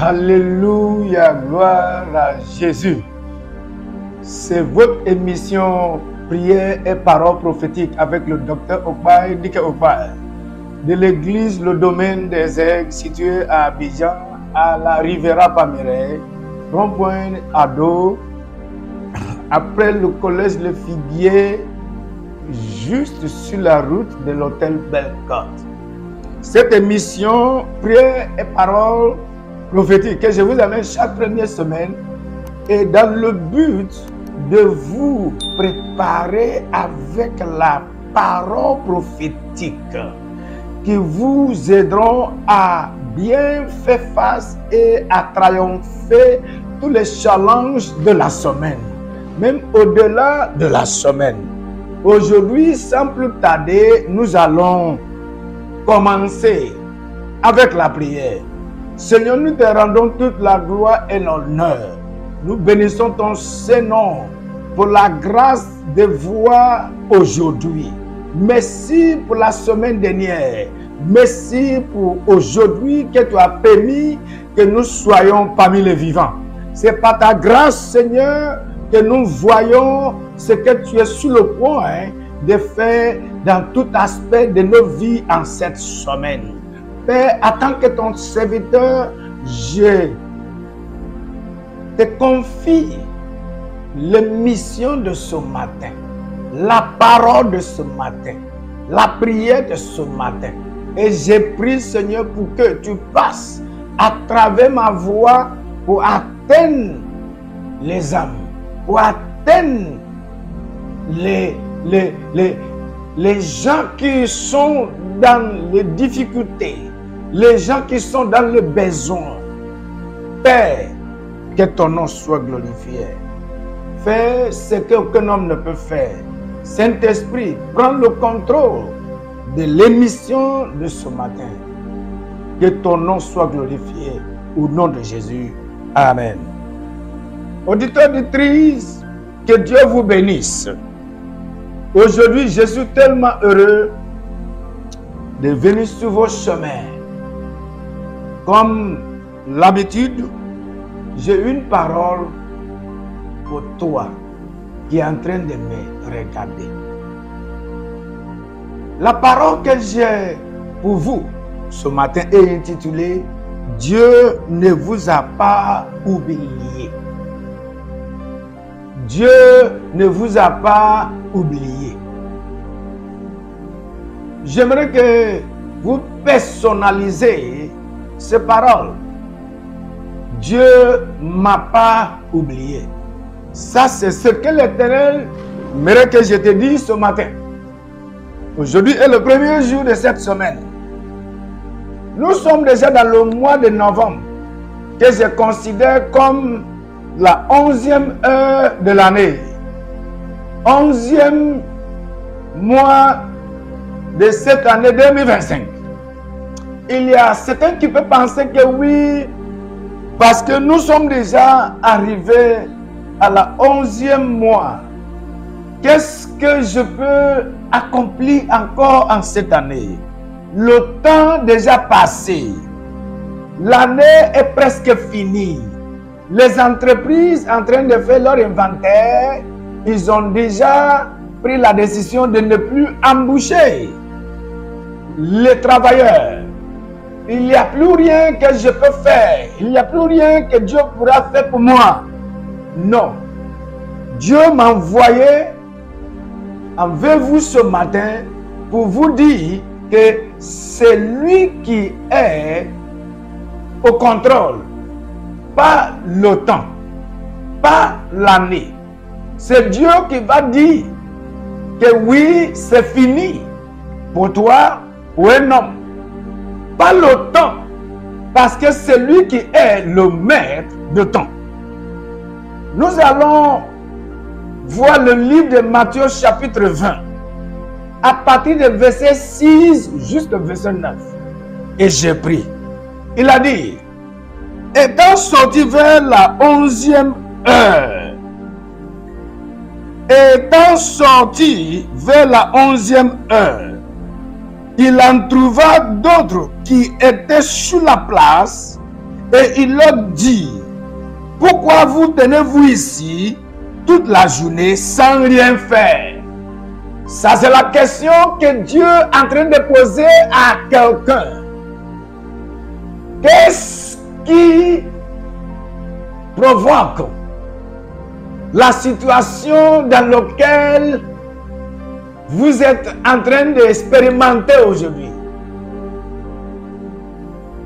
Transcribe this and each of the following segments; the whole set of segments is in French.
Alléluia, gloire à Jésus. C'est votre émission Prière et Paroles prophétiques avec le docteur Okpaye Dike Okpaye de l'église Le Domaine des Aigles située à Abidjan, à la Rivera Pamere, rond-point Ado, après le collège Le Figuier, juste sur la route de l'hôtel Bellecote. Cette émission Prière et Paroles prophétiques que je vous amène chaque première semaine est dans le but de vous préparer avec la parole prophétique qui vous aideront à bien faire face et à triompher tous les challenges de la semaine, même au-delà de la semaine. Aujourd'hui, sans plus tarder, nous allons commencer avec la prière. Seigneur, nous te rendons toute la gloire et l'honneur. Nous bénissons ton Saint-Nom pour la grâce de voir aujourd'hui. Merci pour la semaine dernière. Merci pour aujourd'hui que tu as permis que nous soyons parmi les vivants. C'est par ta grâce, Seigneur, que nous voyons ce que tu es sur le point de faire dans tout aspect de nos vies en cette semaine. Père, en tant que ton serviteur, je te confie l'émission de ce matin, la parole de ce matin, la prière de ce matin. Et j'ai prié, Seigneur, pour que tu passes à travers ma voix pour atteindre les âmes, pour atteindre les gens qui sont dans les difficultés, les gens qui sont dans le besoin. Père, que ton nom soit glorifié. Fais ce qu'aucun homme ne peut faire. Saint-Esprit, prends le contrôle de l'émission de ce matin. Que ton nom soit glorifié au nom de Jésus. Amen. Auditeurs, auditrices, que Dieu vous bénisse. Aujourd'hui, je suis tellement heureux de venir sur vos chemins. Comme l'habitude, j'ai une parole pour toi qui est en train de me regarder. La parole que j'ai pour vous ce matin est intitulée « Dieu ne vous a pas oublié ». Dieu ne vous a pas oublié. J'aimerais que vous personnalisez ces paroles. Dieu ne m'a pas oublié. Ça, c'est ce que l'Éternel aimerait que je te dise ce matin. Aujourd'hui est le premier jour de cette semaine. Nous sommes déjà dans le mois de novembre, que je considère comme la 11e heure de l'année. 11e mois de cette année 2025. Il y a certains qui peuvent penser que oui, parce que nous sommes déjà arrivés à la 11e mois. Qu'est-ce que je peux accomplir encore en cette année? Le temps déjà passé. L'année est presque finie. Les entreprises en train de faire leur inventaire, ils ont déjà pris la décision de ne plus embaucher les travailleurs. Il n'y a plus rien que je peux faire. Il n'y a plus rien que Dieu pourra faire pour moi. Non. Dieu m'a envoyé envers vous ce matin pour vous dire que c'est lui qui est au contrôle. Pas le temps, pas l'année. C'est Dieu qui va dire que oui, c'est fini pour toi, pour un homme. Pas le temps, parce que c'est lui qui est le maître de temps. Nous allons voir le livre de Matthieu chapitre 20, à partir du verset 6 jusqu'au verset 9. Et j'ai pris. Il a dit, étant sorti vers la 11e heure, étant sorti vers la 11e heure, il en trouva d'autres qui étaient sur la place Et il leur dit, pourquoi vous tenez-vous ici toute la journée sans rien faire? Ça, c'est la question que Dieu est en train de poser à quelqu'un. Qu'est-ce qui provoque la situation dans laquelle vous êtes en train d'expérimenter aujourd'hui?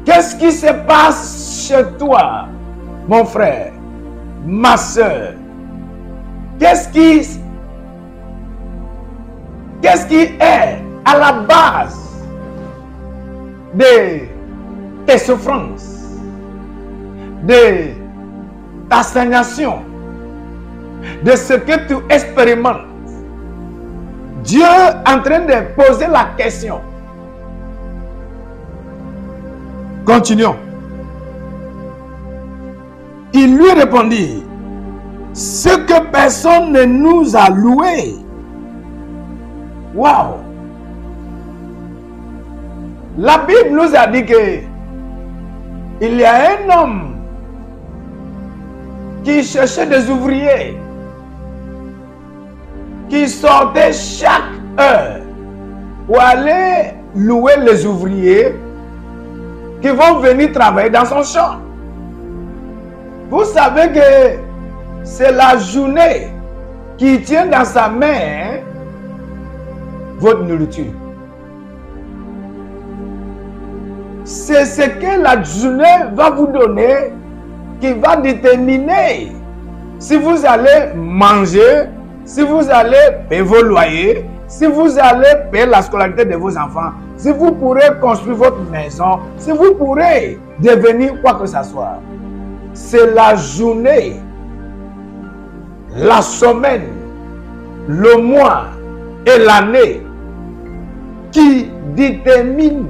Qu'est-ce qui se passe chez toi, mon frère, ma soeur? Qu'est-ce qui est à la base de tes souffrances, de ta stagnation, de ce que tu expérimentes? Dieu est en train de poser la question. Continuons. Il lui répondit, ce que personne ne nous a loué. Waouh! La Bible nous a dit que il y a un homme qui cherchait des ouvriers, qui sortait chaque heure pour aller louer les ouvriers qui vont venir travailler dans son champ. Vous savez que c'est la journée qui tient dans sa main votre nourriture. C'est ce que la journée va vous donner qui va déterminer si vous allez manger, si vous allez payer vos loyers, si vous allez payer la scolarité de vos enfants, si vous pourrez construire votre maison, si vous pourrez devenir quoi que ce soit. C'est la journée, la semaine, le mois et l'année qui détermine.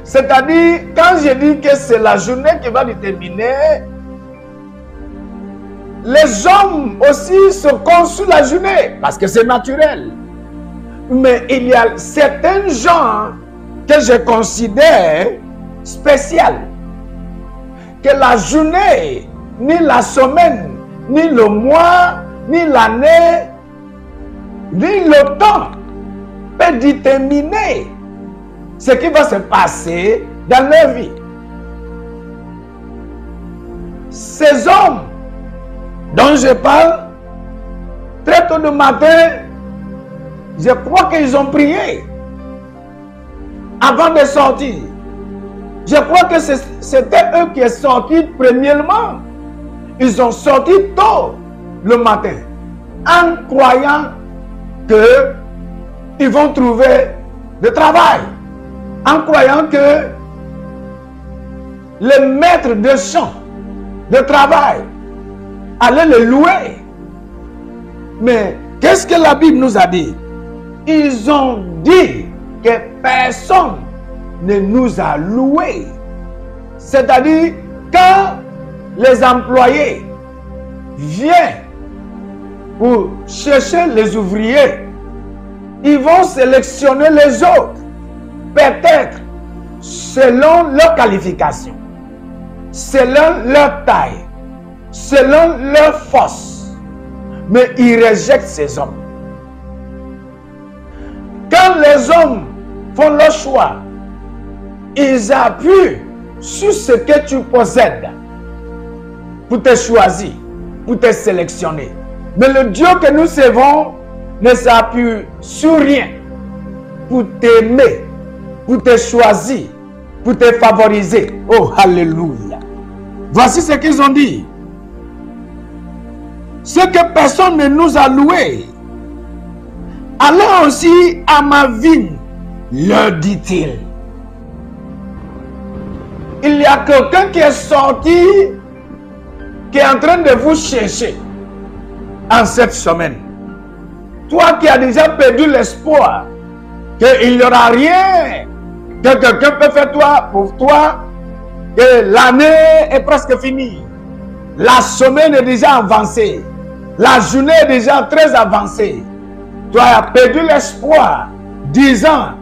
C'est-à-dire, quand je dis que c'est la journée qui va déterminer, les hommes aussi se construisent la journée parce que c'est naturel. Mais il y a certains gens que je considère spéciaux. Que la journée, ni la semaine, ni le mois, ni l'année, ni le temps peut déterminer ce qui va se passer dans leur vie. Ces hommes dont je parle, très tôt le matin, je crois qu'ils ont prié avant de sortir. Je crois que c'était eux qui sont sortis premièrement. Ils ont sorti tôt le matin en croyant qu'ils vont trouver du travail, en croyant que le maître de champ de travail allait le louer. Mais qu'est-ce que la Bible nous a dit? Ils ont dit que personne ne nous a loué. C'est-à-dire, quand les employés viennent pour chercher les ouvriers, ils vont sélectionner les autres, peut-être selon leur qualification, selon leur taille, selon leur force. Mais ils rejettent ces hommes. Quand les hommes font leur choix, ils appuient sur ce que tu possèdes pour te choisir, pour te sélectionner. Mais le Dieu que nous servons ne s'appuie sur rien pour t'aimer, pour te choisir, pour te favoriser. Oh, alléluia. Voici ce qu'ils ont dit. Ce que personne ne nous a loué. Allez aussi à ma vigne, leur dit-il. Il y a quelqu'un qui est sorti, qui est en train de vous chercher en cette semaine. Toi qui as déjà perdu l'espoir qu'il n'y aura rien que quelqu'un peut faire pour toi, que l'année est presque finie. La semaine est déjà avancée. La journée est déjà très avancée. Toi as perdu l'espoir, disant,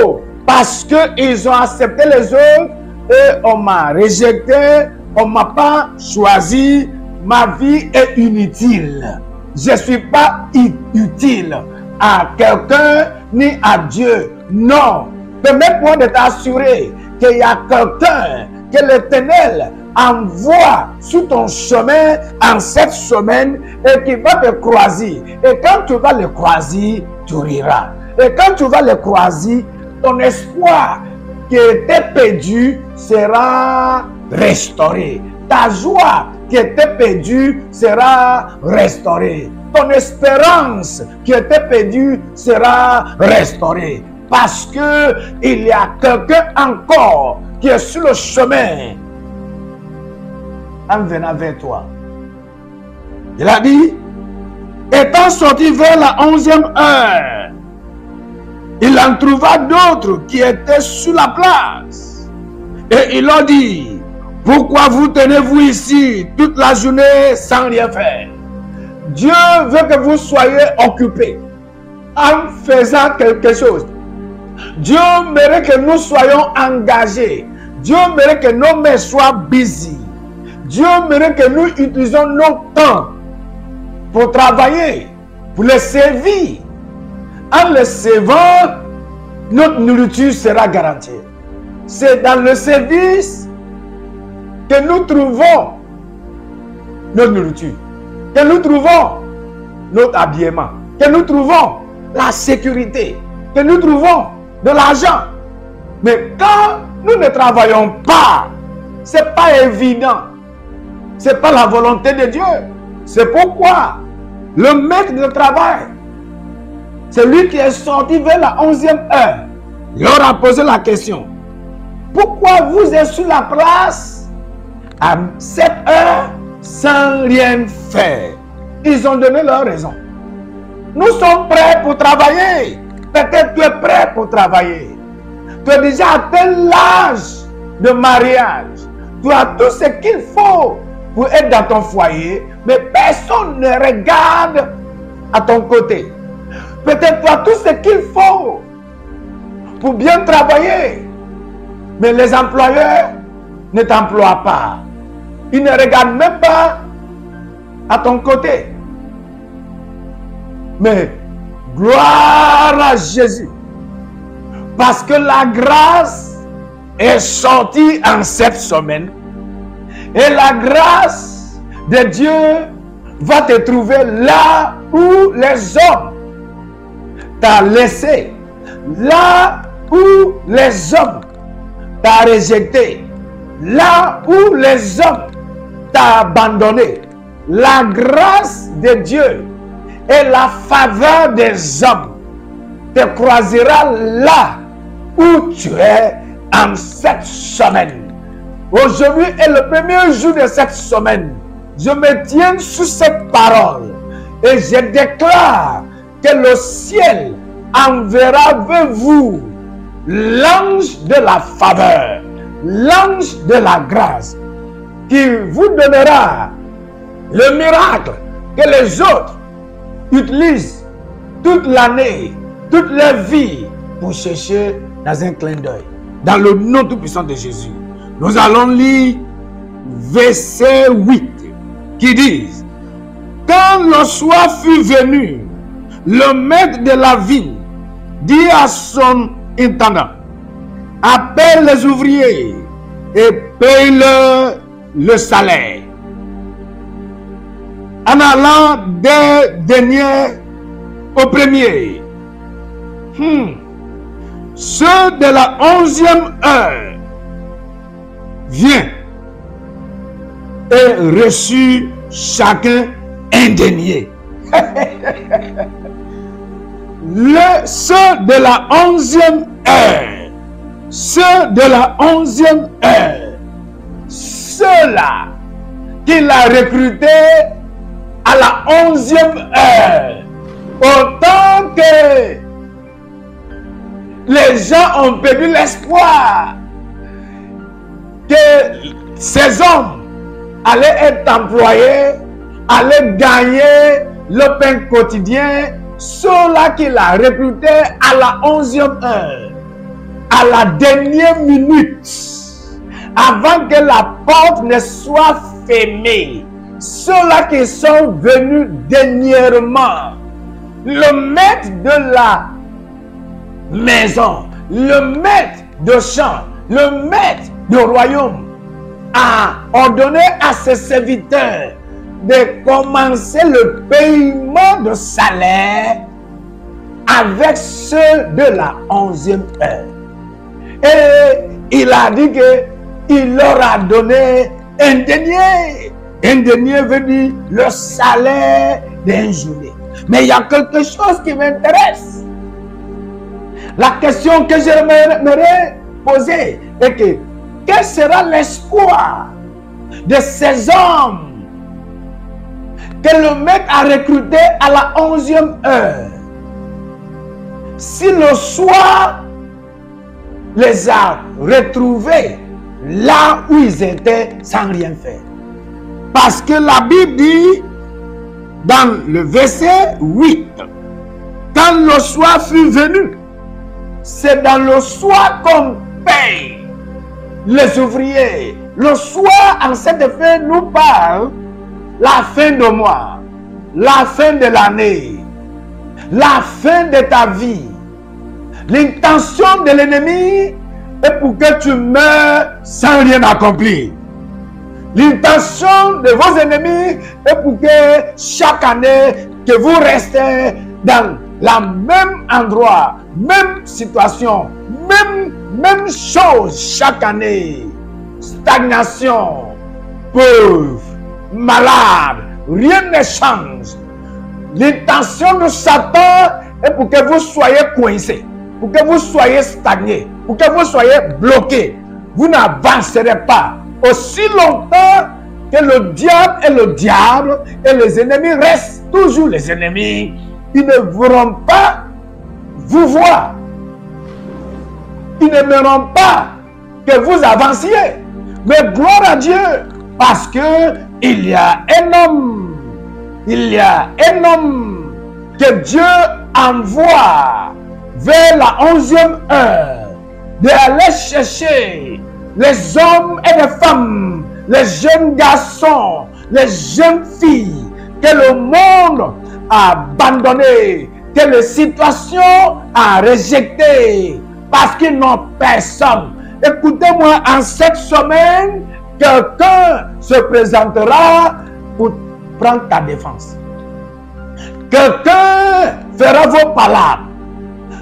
oh, parce qu'ils ont accepté les autres, et on m'a rejeté, on m'a pas choisi, ma vie est inutile. Je ne suis pas utile à quelqu'un ni à Dieu. Non. Permets-moi de t'assurer qu'il y a quelqu'un que l'Éternel envoie sur ton chemin en cette semaine et qui va te croiser. Et quand tu vas le croiser, tu riras. Et quand tu vas le croiser, ton espoir qui était perdu sera restauré. Ta joie qui était perdue sera restaurée. Ton espérance qui était perdue sera restaurée. Parce que il y a quelqu'un encore qui est sur le chemin en venant vers toi. Il a dit, étant sorti vers la 11e heure, il en trouva d'autres qui étaient sur la place. Et il leur dit, pourquoi vous tenez-vous ici toute la journée sans rien faire? Dieu veut que vous soyez occupés en faisant quelque chose. Dieu mérite que nous soyons engagés. Dieu mérite que nos mains soient busy. Dieu mérite que nous utilisions nos temps pour travailler, pour le servir. En le servant, notre nourriture sera garantie. C'est dans le service que nous trouvons notre nourriture, que nous trouvons notre habillement, que nous trouvons la sécurité, que nous trouvons de l'argent. Mais quand nous ne travaillons pas, ce n'est pas évident. Ce n'est pas la volonté de Dieu. C'est pourquoi le maître de travail, c'est lui qui est sorti vers la 11e heure, leur a posé la question. Pourquoi vous êtes sur la place à cette heure sans rien faire? Ils ont donné leur raison. Nous sommes prêts pour travailler. Peut-être tu es prêt pour travailler. Tu as déjà atteint l'âge de mariage. Tu as tout ce qu'il faut pour être dans ton foyer, mais personne ne regarde à ton côté. Peut-être tu as tout ce qu'il faut pour bien travailler, mais les employeurs ne t'emploient pas. Ils ne regardent même pas à ton côté. Mais gloire à Jésus, parce que la grâce est sortie en cette semaine et la grâce de Dieu va te trouver là où les hommes t'ont laissé, là où les hommes t'ont rejeté, là où les hommes t'ont abandonné. La grâce de Dieu et la faveur des hommes te croisera là où tu es en cette semaine. Aujourd'hui est le premier jour de cette semaine. Je me tiens sous cette parole et je déclare que le ciel enverra vers vous l'ange de la faveur, l'ange de la grâce, qui vous donnera le miracle que les autres utilisent toute l'année, toute leur vie pour chercher dans un clin d'œil. Dans le nom tout-puissant de Jésus, nous allons lire verset 8 qui dit: quand le soir fut venu, le maître de la vigne dit à son intendant: appelle les ouvriers et paye-leur le salaire, en allant des derniers au premier. Ceux de la 11e heure viennent et reçut chacun un denier. Ceux de la 11e heure, ceux de la 11e heure, ceux-là qu'il a recrutés à la 11e heure, autant que les gens ont perdu l'espoir que ces hommes allaient être employés, allaient gagner le pain quotidien, ceux-là qu'il a recrutés à la 11e heure, à la dernière minute, avant que la porte ne soit fermée. Ceux-là qui sont venus dernièrement, le maître de la maison, le maître de champ, le maître du royaume a ordonné à ses serviteurs de commencer le paiement de salaire avec ceux de la 11e heure. Et il a dit qu'il leur a donné un denier. Un denier veut dire le salaire d'une journée. Mais il y a quelque chose qui m'intéresse. La question que j'aimerais poser est que quel sera l'espoir de ces hommes que le maître a recrutés à la 11e heure si le soir les a retrouvés là où ils étaient sans rien faire? Parce que la Bible dit dans le verset 8, quand le soir fut venu, c'est dans le soir qu'on paye les ouvriers. Le soir, en cette fin, nous parle la fin de mois, la fin de l'année, la fin de ta vie. L'intention de l'ennemi est pour que tu meurs sans rien accomplir. L'intention de vos ennemis est pour que chaque année, que vous restez dans la même endroit, même situation, même chose chaque année. Stagnation, pauvre, malade, rien ne change. L'intention de Satan est pour que vous soyez coincés, pour que vous soyez stagnés, pour que vous soyez bloqués. Vous n'avancerez pas. Aussi longtemps que le diable est le diable et les ennemis restent toujours les ennemis, ils ne voudront pas vous voir. Ils n'aimeront pas que vous avanciez. Mais gloire à Dieu, parce que il y a un homme, que Dieu envoie vers la 11e heure d'aller chercher les hommes et les femmes, les jeunes garçons, les jeunes filles que le monde a abandonnés, que les situations a rejetées parce qu'ils n'ont personne. Écoutez-moi, en cette semaine, quelqu'un se présentera pour prendre ta défense. Quelqu'un fera vos palabres.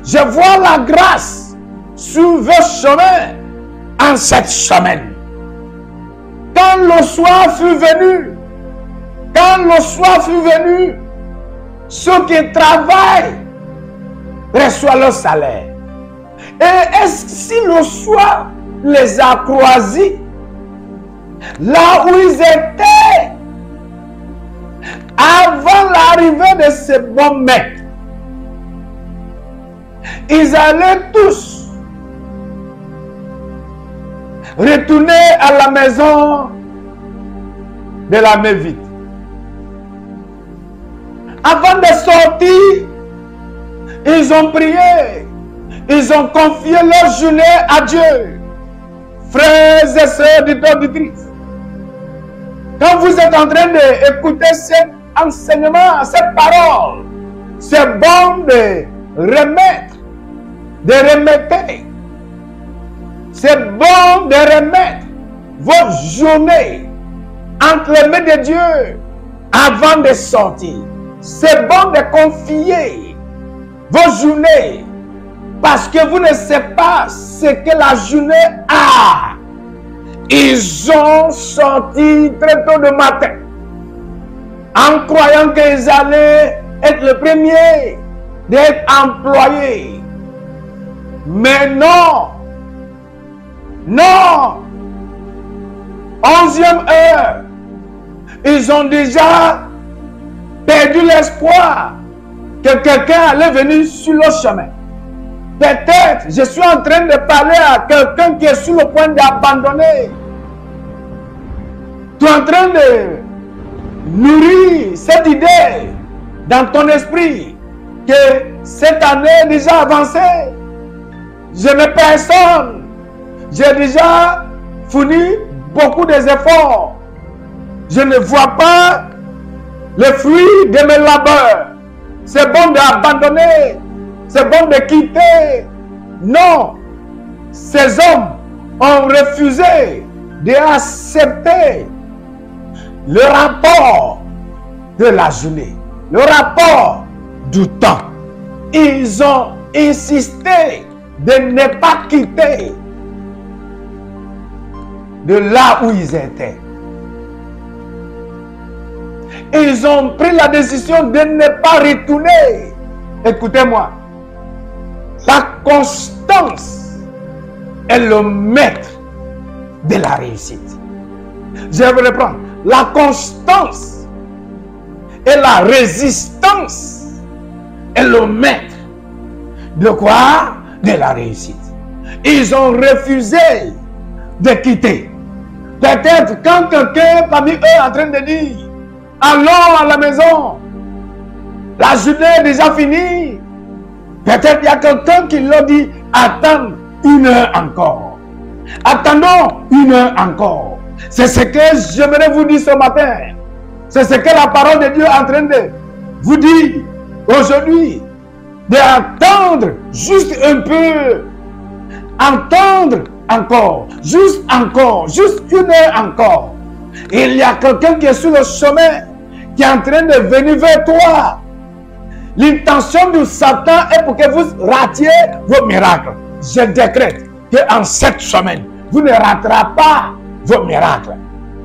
Je vois la grâce sur vos chemins en cette semaine. Quand le soir fut venu, ceux qui travaillent reçoivent leur salaire. Et est-ce que si le soir les a croisés là où ils étaient avant l'arrivée de ces bons maîtres, ils allaient tous retourner à la maison de la main vide. Avant de sortir, ils ont prié. Ils ont confié leur journée à Dieu. Frères et sœurs auditrices, quand vous êtes en train d'écouter cet enseignement, cette parole, c'est bon de remettre, c'est bon de remettre vos journées entre les mains de Dieu avant de sortir. C'est bon de confier vos journées parce que vous ne savez pas ce que la journée a. Ils ont sorti très tôt le matin en croyant qu'ils allaient être les premiers d'être employés. Mais non, non, 11e heure, ils ont déjà perdu l'espoir que quelqu'un allait venir sur le chemin. Peut-être, je suis en train de parler à quelqu'un qui est sur le point d'abandonner. Tu es en train de nourrir cette idée dans ton esprit que cette année est déjà avancée. Je n'ai personne. J'ai déjà fourni beaucoup d'efforts. Je ne vois pas les fruits de mes labeurs. C'est bon d'abandonner. C'est bon de quitter. Non. Ces hommes ont refusé d'accepter le rapport de la journée, le rapport du temps. Ils ont insisté de ne pas quitter de là où ils étaient. Ils ont pris la décision de ne pas retourner. Écoutez-moi. La constance est le maître de la réussite. Je vais reprendre. La constance et la résistance est le maître de quoi? De la réussite. Ils ont refusé de quitter. Peut-être quand quelqu'un parmi eux est en train de dire allons à la maison, la journée est déjà finie. Peut-être il y a quelqu'un qui leur dit attends une heure encore. Attendons une heure encore. C'est ce que j'aimerais vous dire ce matin. C'est ce que la parole de Dieu est en train de vous dire aujourd'hui. D'attendre juste un peu. Entendre encore. Juste une heure encore. Et il y a quelqu'un qui est sur le chemin, qui est en train de venir vers toi. L'intention de Satan est pour que vous ratiez vos miracles. Je décrète qu'en cette semaine, vous ne raterez pas vos miracles.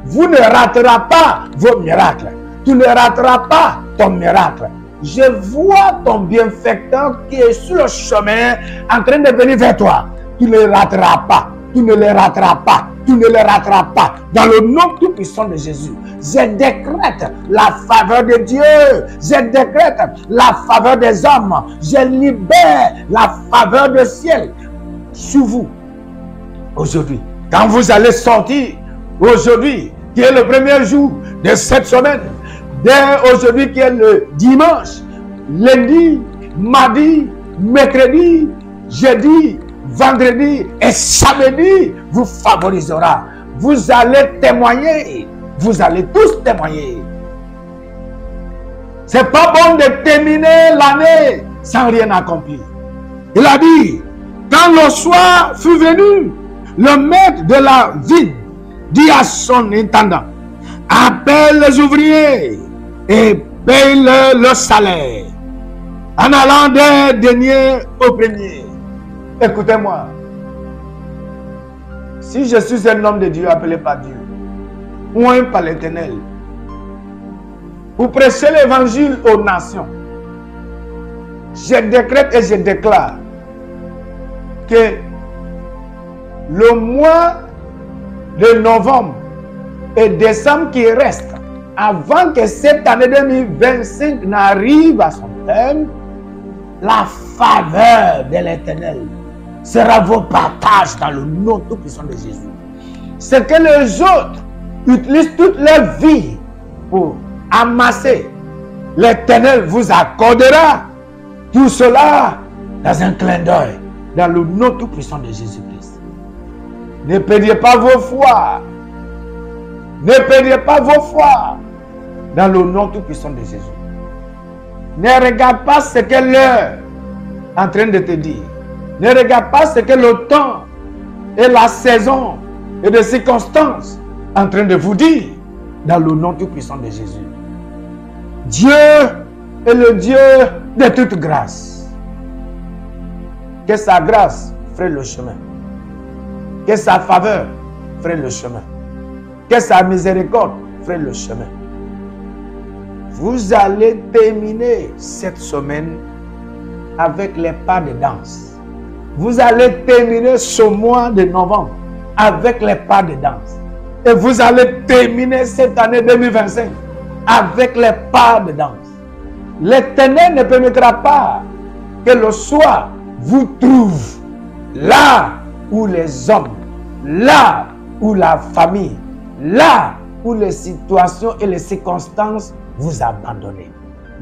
Vous ne raterez pas vos miracles. Tu ne rateras pas ton miracle. Je vois ton bienfaiteur qui est sur le chemin en train de venir vers toi. Tu ne le rateras pas. Tu ne le rateras pas. Tu ne le rateras pas. Dans le nom tout puissant de Jésus, je décrète la faveur de Dieu. Je décrète la faveur des hommes. Je libère la faveur du ciel sur vous. Aujourd'hui, quand vous allez sortir, aujourd'hui, qui est le premier jour de cette semaine, dès aujourd'hui qui est le dimanche, lundi, mardi, mercredi, jeudi, vendredi et samedi vous favorisera. Vous allez témoigner. Vous allez tous témoigner. C'est pas bon de terminer l'année sans rien accomplir. Il a dit, quand le soir fut venu, le maître de la ville dit à son intendant, appelle les ouvriers et paye-leur le salaire, en allant des derniers au premier. Écoutez-moi. Si je suis un homme de Dieu appelé par Dieu, ou un par l'Éternel, pour prêcher l'évangile aux nations, je décrète et je déclare que le mois de novembre et décembre qui reste, avant que cette année 2025 n'arrive à son terme, la faveur de l'Éternel sera vos partages dans le nom tout puissant de Jésus. C'est que les autres utilisent toute leur vie pour amasser. L'Éternel vous accordera tout cela dans un clin d'œil, dans le nom tout puissant de Jésus-Christ. Ne perdez pas vos foi. Ne perdez pas vos foi dans le nom tout puissant de Jésus. Ne regarde pas ce que l'heure est en train de te dire. Ne regarde pas ce que le temps et la saison et les circonstances sont en train de vous dire dans le nom tout puissant de Jésus. Dieu est le Dieu de toute grâce. Que sa grâce ferait le chemin. Que sa faveur ferait le chemin. Que sa miséricorde ferait le chemin. Vous allez terminer cette semaine avec les pas de danse. Vous allez terminer ce mois de novembre avec les pas de danse. Et vous allez terminer cette année 2025 avec les pas de danse. L'Éternel ne permettra pas que le soir vous trouve là où les hommes, là où la famille, là où les situations et les circonstances vous abandonnent.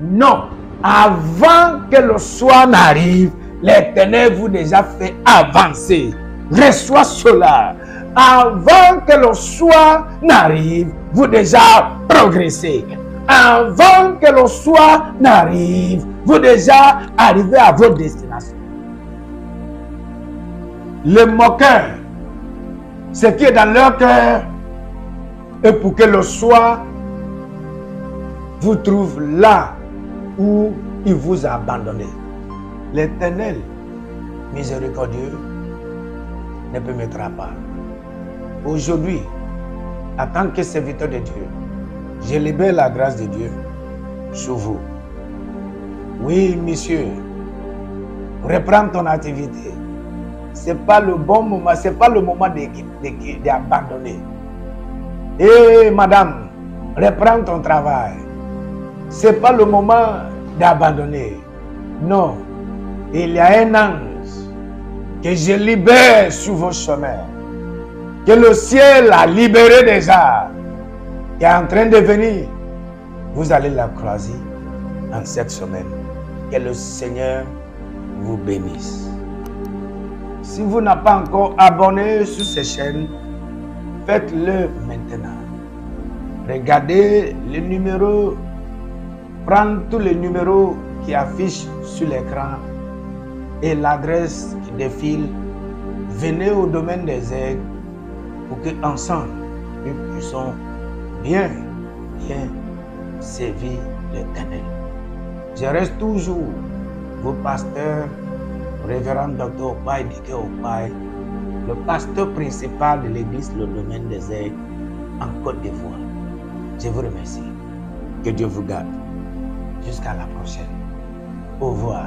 Non, avant que le soir n'arrive, l'Éternel vous déjà fait avancer. Reçois cela. Avant que le soir n'arrive, vous déjà progressez. Avant que le soir n'arrive, vous déjà arrivez à votre destination. Les moqueurs, ce qui est dans leur cœur, et pour que le soir vous trouve là où il vous a abandonné. L'Éternel, miséricordieux, ne permettra pas. Aujourd'hui, en tant que serviteur de Dieu, je libère la grâce de Dieu sur vous. Oui, monsieur, reprends ton activité. Ce n'est pas le bon moment, ce n'est pas le moment d'abandonner. Et madame, reprends ton travail. Ce n'est pas le moment d'abandonner. Non, il y a un ange que je libère sur vos chemins, que le ciel a libéré déjà, qui est en train de venir. Vous allez la croiser en cette semaine. Que le Seigneur vous bénisse. Si vous n'avez pas encore abonné sur ces chaînes, faites-le maintenant. Regardez les numéros, prenez tous les numéros qui affichent sur l'écran et l'adresse qui défile. Venez au domaine des aigles pour qu'ensemble nous puissions bien servir l'Éternel. Je reste toujours vos pasteurs, révérend Dr. Okpai Dike Okpai, le pasteur principal de l'église Le Domaine des Aigles en Côte d'Ivoire. Je vous remercie. Que Dieu vous garde. Jusqu'à la prochaine. Au revoir.